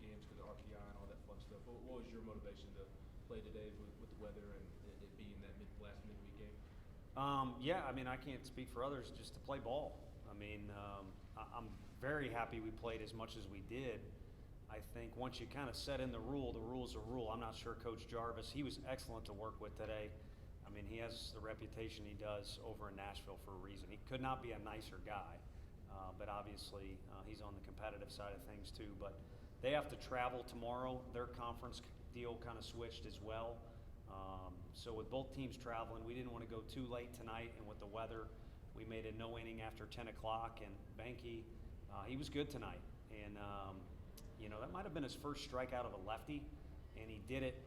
games because of RPI and all that fun stuff. What was your motivation to play today with the weather and it being that last midweek game? Yeah, I mean, I can't speak for others, just to play ball. I mean, I'm very happy we played as much as we did. I think once you kind of set in the rule's a rule. I'm not sure Coach Jarvis, he was excellent to work with today. I mean, he has the reputation he does over in Nashville for a reason. He could not be a nicer guy, but obviously he's on the competitive side of things too. But they have to travel tomorrow. Their conference deal kind of switched as well. So with both teams traveling, we didn't want to go too late tonight, and with the weather, we made a no inning after 10 o'clock, and Benke, he was good tonight. And, that might have been his first strikeout of a lefty, and he did it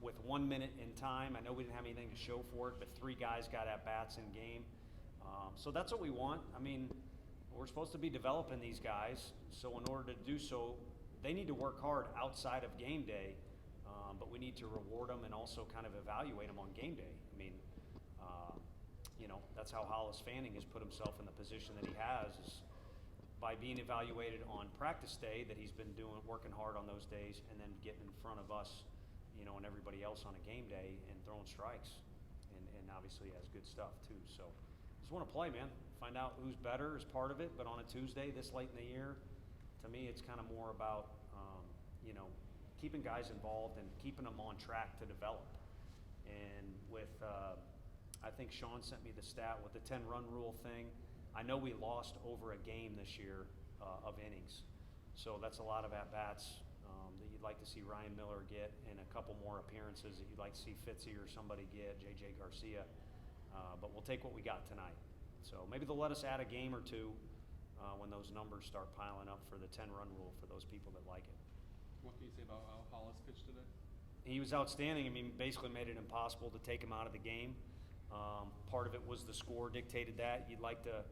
with 1 minute in time. I know we didn't have anything to show for it, but 3 guys got at-bats in game. So that's what we want. I mean, we're supposed to be developing these guys, so in order to do so, they need to work hard outside of game day, but we need to reward them and also kind of evaluate them on game day. I mean, that's how Hollis Fanning has put himself in the position that he has, is by being evaluated on practice day, that he's been working hard on those days, and then getting in front of us, and everybody else on a game day and throwing strikes, and obviously has good stuff too. So just want to play, man. Find out who's better is part of it, but on a Tuesday this late in the year, to me, it's kind of more about keeping guys involved and keeping them on track to develop. And with I think Sean sent me the stat with the 10-run rule thing. I know we lost over a game this year of innings, so that's a lot of at-bats that you'd like to see Ryan Miller get, and a couple more appearances that you'd like to see Fitzy or somebody get, J.J. Garcia. But we'll take what we got tonight. So maybe they'll let us add a game or two when those numbers start piling up for the 10-run rule for those people that like it. What can you say about how Hollis pitched today? He was outstanding. I mean, basically made it impossible to take him out of the game. Part of it was the score dictated that. You'd like to,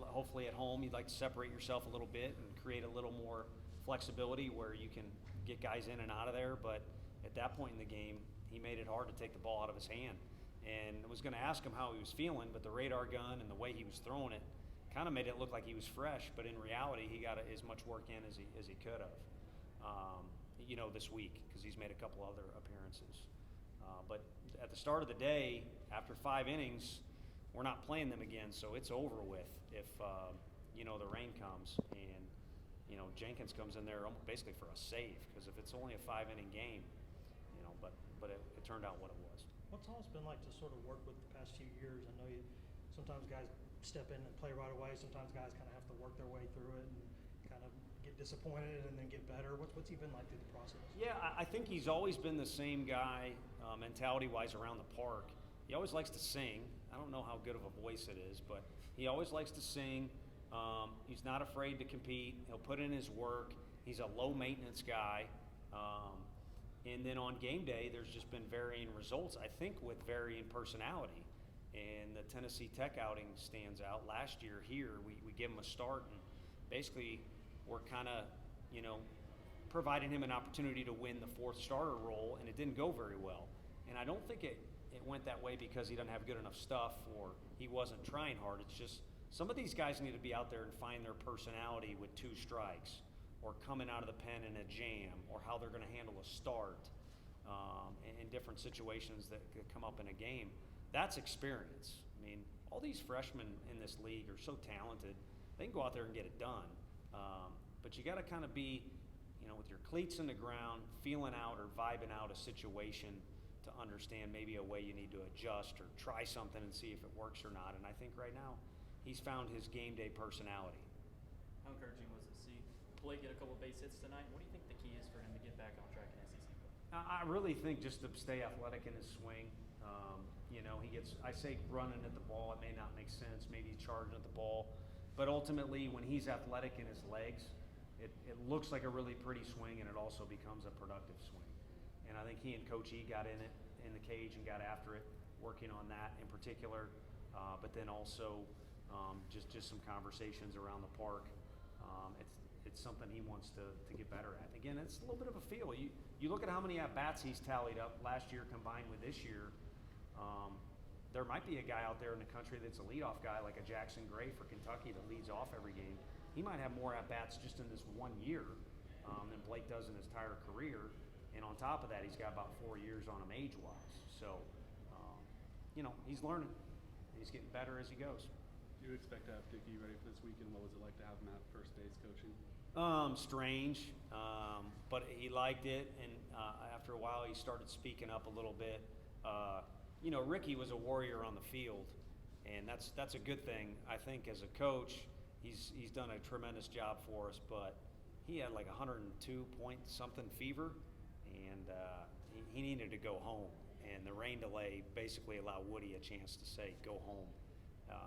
hopefully at home, you'd like to separate yourself a little bit and create a little more flexibility where you can get guys in and out of there. But at that point in the game, he made it hard to take the ball out of his hand. And I was going to ask him how he was feeling, but the radar gun and the way he was throwing it kind of made it look like he was fresh. But in reality, he got as much work in as he could have, this week, because he's made a couple other appearances. But at the start of the day, after 5 innings, we're not playing them again, so it's over with if the rain comes and Jenkins comes in there basically for a save, because if it's only a 5-inning game, but it turned out what it was. What's all it's been like to sort of work with the past few years? I know sometimes guys step in and play right away. Sometimes guys kind of have to work their way through it and kind of get disappointed and then get better. What's he been like through the process? Yeah, I think he's always been the same guy mentality-wise around the park. He always likes to sing. I don't know how good of a voice it is, but he always likes to sing. He's not afraid to compete. He'll put in his work. He's a low-maintenance guy. And then on game day, there's just been varying results, I think, with varying personality. And the Tennessee Tech outing stands out. Last year here, we gave him a start, and basically we're kind of, providing him an opportunity to win the 4th starter role, and it didn't go very well. And I don't think it went that way because he doesn't have good enough stuff or he wasn't trying hard. It's just some of these guys need to be out there and find their personality with 2 strikes, or coming out of the pen in a jam, or how they're going to handle a start in different situations that could come up in a game. That's experience. I mean, all these freshmen in this league are so talented. They can go out there and get it done. But you got to kind of be, with your cleats in the ground, feeling out or vibing out a situation to understand maybe a way you need to adjust or try something and see if it works or not. And I think right now he's found his game day personality. How encouraging was it to see Blake get a couple base hits tonight? What do you think the key is for him to get back on track in SEC play? I really think just to stay athletic in his swing. He gets, I say running at the ball, it may not make sense, maybe charging at the ball, but ultimately when he's athletic in his legs, it looks like a really pretty swing, and it also becomes a productive swing. And I think he and Coach E got in the cage and got after it, working on that in particular, but then also just some conversations around the park. It's something he wants to get better at. And again, it's a little bit of a feel. You look at how many at-bats he's tallied up last year combined with this year. There might be a guy out there in the country that's a leadoff guy, like a Jackson Gray for Kentucky, that leads off every game. he might have more at-bats just in this 1 year than Blake does in his entire career. And on top of that, he's got about 4 years on him age-wise. So, he's learning. He's getting better as he goes. Do you expect to have Dickie ready for this weekend? What was it like to have him at first base coaching? Strange, but he liked it, and after a while he started speaking up a little bit. Ricky was a warrior on the field, and that's a good thing. I think as a coach, he's done a tremendous job for us, but he had like 102 point something fever, and he needed to go home, and the rain delay basically allowed Woody a chance to say, go home.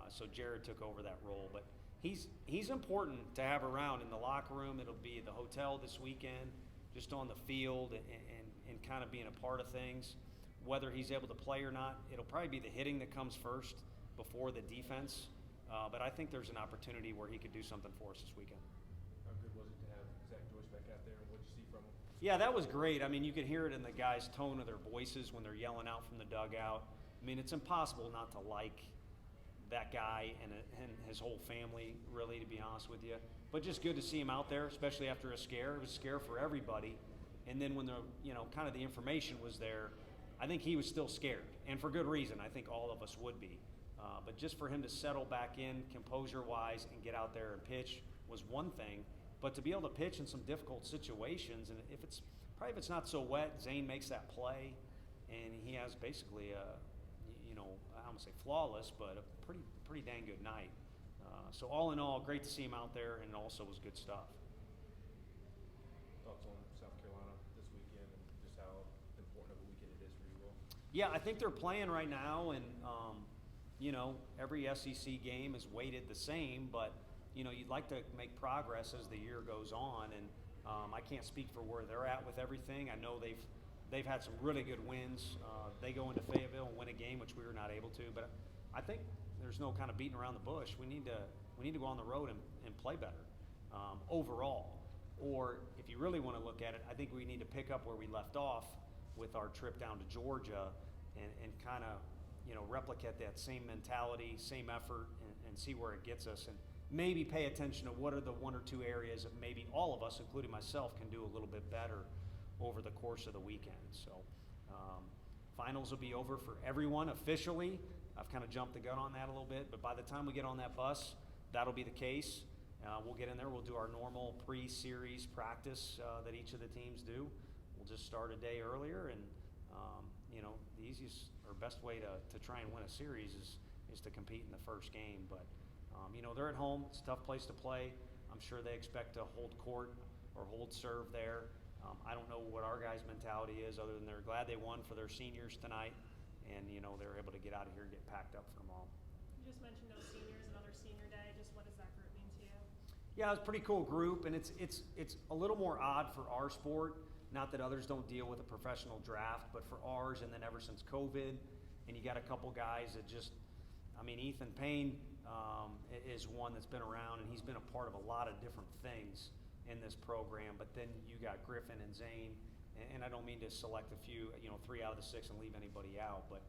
So Jared took over that role, but he's important to have around in the locker room. It'll be the hotel this weekend, just on the field and kind of being a part of things. Whether he's able to play or not, it'll probably be the hitting that comes first before the defense. But I think there's an opportunity where he could do something for us this weekend. How good was it to have Zach Joyce back out there, and what did you see from him? Yeah, that was great. I mean, you could hear it in the guys' tone of their voices when they're yelling out from the dugout. I mean, it's impossible not to like that guy and his whole family, really, to be honest with you. But just good to see him out there, especially after a scare. It was a scare for everybody. And then when the kind of the information was there, I think he was still scared, and for good reason. I think all of us would be. But just for him to settle back in, composure-wise, and get out there and pitch was one thing. But to be able to pitch in some difficult situations, and if it's not so wet, Zane makes that play, and he has basically I don't want to say flawless, but a pretty dang good night. So all in all, great to see him out there, and also was good stuff. Thoughts on South Carolina this weekend and just how important of a weekend it is for you all? Yeah, I think they're playing right now, and every SEC game is weighted the same, but you'd like to make progress as the year goes on, and I can't speak for where they're at with everything. I know they've had some really good wins. They go into Fayetteville and win a game, which we were not able to, but I think there's no kind of beating around the bush. We need to go on the road and play better overall. Or if you really want to look at it, I think we need to pick up where we left off with our trip down to Georgia and kind of replicate that same mentality, same effort, and see where it gets us, and maybe pay attention to what are the one or two areas that maybe all of us, including myself, can do a little bit better over the course of the weekend. So finals will be over for everyone officially. I've kind of jumped the gun on that a little bit, but by the time we get on that bus, that'll be the case. We'll get in there, we'll do our normal pre-series practice that each of the teams do. We'll just start a day earlier, and the easiest or best way to try and win a series is to compete in the first game. But they're at home, it's a tough place to play. I'm sure they expect to hold court or hold serve there. I don't know what our guys' mentality is, other than they're glad they won for their seniors tonight, and they're able to get out of here and get packed up for tomorrow. You just mentioned no seniors, another senior day. Just what does that group mean to you? Yeah, it's a pretty cool group, and it's a little more odd for our sport. Not that others don't deal with a professional draft, but for ours, and then ever since COVID, and you got a couple guys that Ethan Payne is one that's been around, and he's been a part of a lot of different things in this program. But then you got Griffin and Zane, and I don't mean to select a few, 3 out of the 6 and leave anybody out, but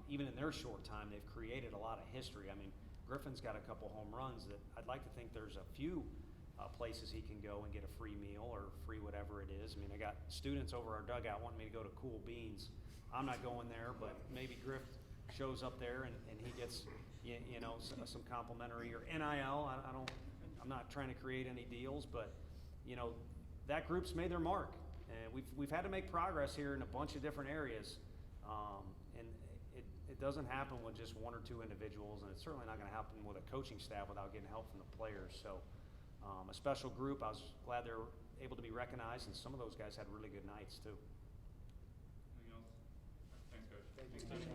even in their short time, they've created a lot of history. I mean, Griffin's got a couple home runs that I'd like to think there's a few places he can go and get a free meal or free whatever it is. I mean, I got students over our dugout wanting me to go to Cool Beans. I'm not going there, but maybe Griff shows up there and he gets some complimentary or NIL. I'm not trying to create any deals, but that group's made their mark, and we've had to make progress here in a bunch of different areas, and it doesn't happen with just one or two individuals, and it's certainly not going to happen with a coaching staff without getting help from the players. So a special group. I was glad they were able to be recognized, and some of those guys had really good nights too. Anything else? Thanks, Coach. Thanks, Coach.